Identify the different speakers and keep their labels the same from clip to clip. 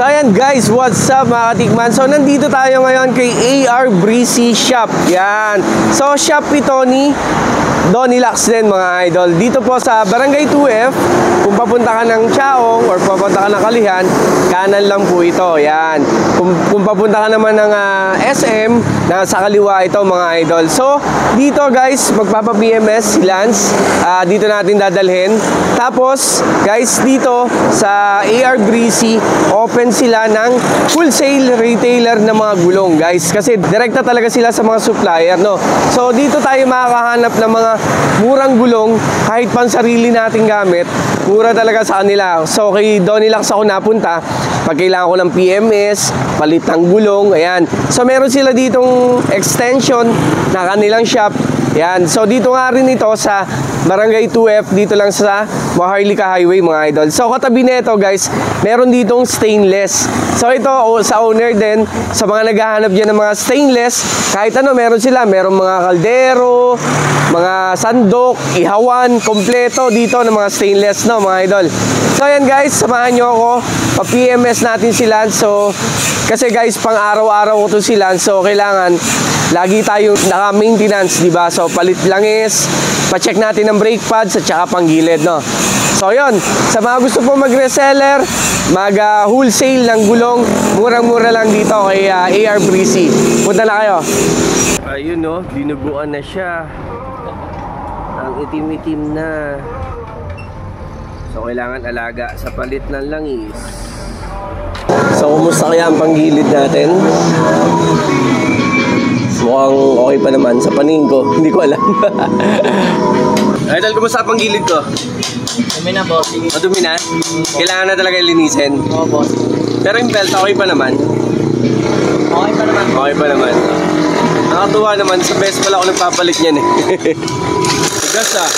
Speaker 1: So ayan guys, what's up mga katikman? So nandito tayo ngayon kay AR Breezy Shop. Yan. So shop ito ni Donnie Lux din mga idol. Dito po sa Barangay 2F. Kung papunta ka ng Chaong or papunta ka ng Kalihan, kanan lang po ito. Yan. Kung papunta ka naman ng SM, nasa kaliwa ito mga idol. So dito guys, magpapa-PMS si Lance. Dito natin dadalhin. Tapos guys, dito sa AR Breezy, open sila ng wholesale retailer ng mga gulong guys. Kasi direkta talaga sila sa mga supplier, no? So dito tayo makakahanap ng mga murang gulong kahit pang sarili nating gamit. Mura talaga sa kanila. So kay Donnie Lux ako napunta pag kailangan ko ng PMS, palit ng gulong, ayan. So meron sila ditong extension na kanilang shop. Yan. So dito nga rin ito sa Barangay 2F, dito lang sa Maharlika Highway mga idol. So katabi nito guys, meron ditong stainless. So ito sa owner din, sa mga naghahanap diyan ng mga stainless, kahit ano meron sila, meron mga kaldero, mga sandok, ihawan, kompleto dito ng mga stainless, no mga idol. So ayan guys, samahan nyo ako, pa-PMS natin si Lance. So kasi guys, pang araw-araw ko to si Lance, so kailangan lagi tayong naka-maintenance, di ba? So palit langis, pa-check natin ang brake pads at saka panggilid, no? So yun, sa mga gusto po mag-reseller, mag-wholesale ng gulong, murang-mura lang dito kay AR Breezy. Punta na kayo. Ayun no, dinuguan na siya. Ang itim-itim na. So kailangan alaga sa palit ng langis. So kumusta kaya ang panggilid natin? Mukhang okay pa naman sa paningin ko. Hindi ko alam. Idol, kumusta ang panggilid ko?
Speaker 2: Dumi na, boss.
Speaker 1: Madumi na? Kailangan na talaga linisin?
Speaker 2: Oo, boss.
Speaker 1: Pero yung belt, okay pa naman?
Speaker 2: Okay pa naman.
Speaker 1: Okay pa naman. Nakatuwa naman. Sa best pala ako nagpapalit niyan eh. Gas ah.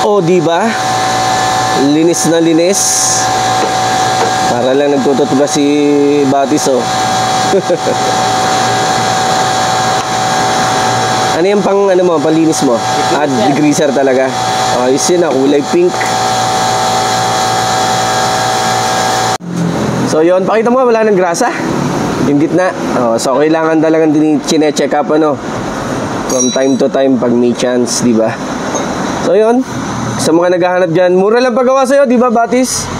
Speaker 1: Oh, diba? Linis na linis. Para lang nagtututba si Batis, oh. Ano yung pang, ano mo, palinis mo? Degreaser talaga. Ayos yun na, kulay pink. So yun, pakita mo, wala ng grasa. Yung gitna. So kailangan talagang chine-check up, ano, from time to time pag may chance, di ba? So yun, sa mga naghahanap dyan, mura lang paggawa sa'yo, di ba Batis?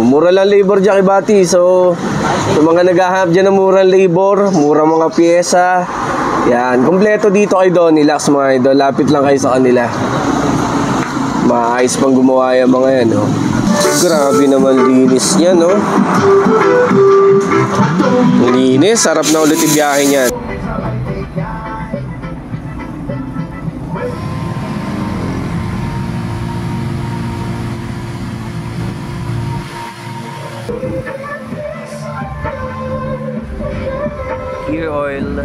Speaker 1: Mura lang labor dyan kay Batis. So sa mga naghahanap dyan ng murang labor, murang mga pyesa, yan, kompleto dito kay Donnie Lux mga idol. Lapit lang kayo sa kanila. Maayos pang gumawa yung mga yan, no? Grabe naman linis niya, no? Linis, sarap na ulit ibiyahe niyan. Gear oil.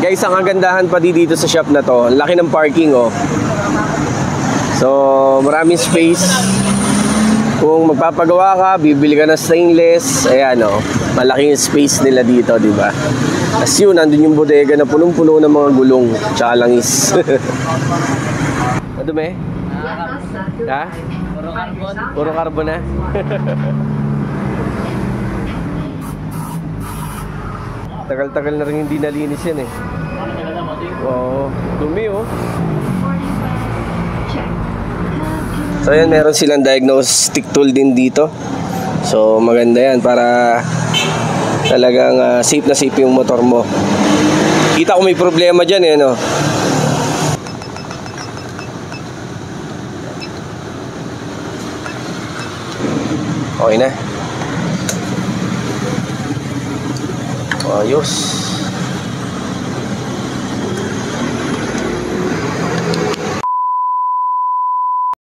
Speaker 1: Guys, ang kagandahan pa dito sa shop na to, ang laki ng parking, oh. So maraming space. Kung magpapagawa ka, bibili ka ng stainless, ayan, oh, malaki yung space nila dito, di ba? As yun, nandun yung bodega na punong-puno ng mga gulong tsaka langis. Madumi? Ha?
Speaker 2: Puro carbon.
Speaker 1: Puro carbon na? Tagal-tagal na rin hindi nalinis yan eh. Wow, dumi oh. So yan, meron silang diagnostic tool din dito. So maganda yan para talagang safe na safe yung motor mo. Kita ko may problema dyan eh, no? Okay na. Ayos.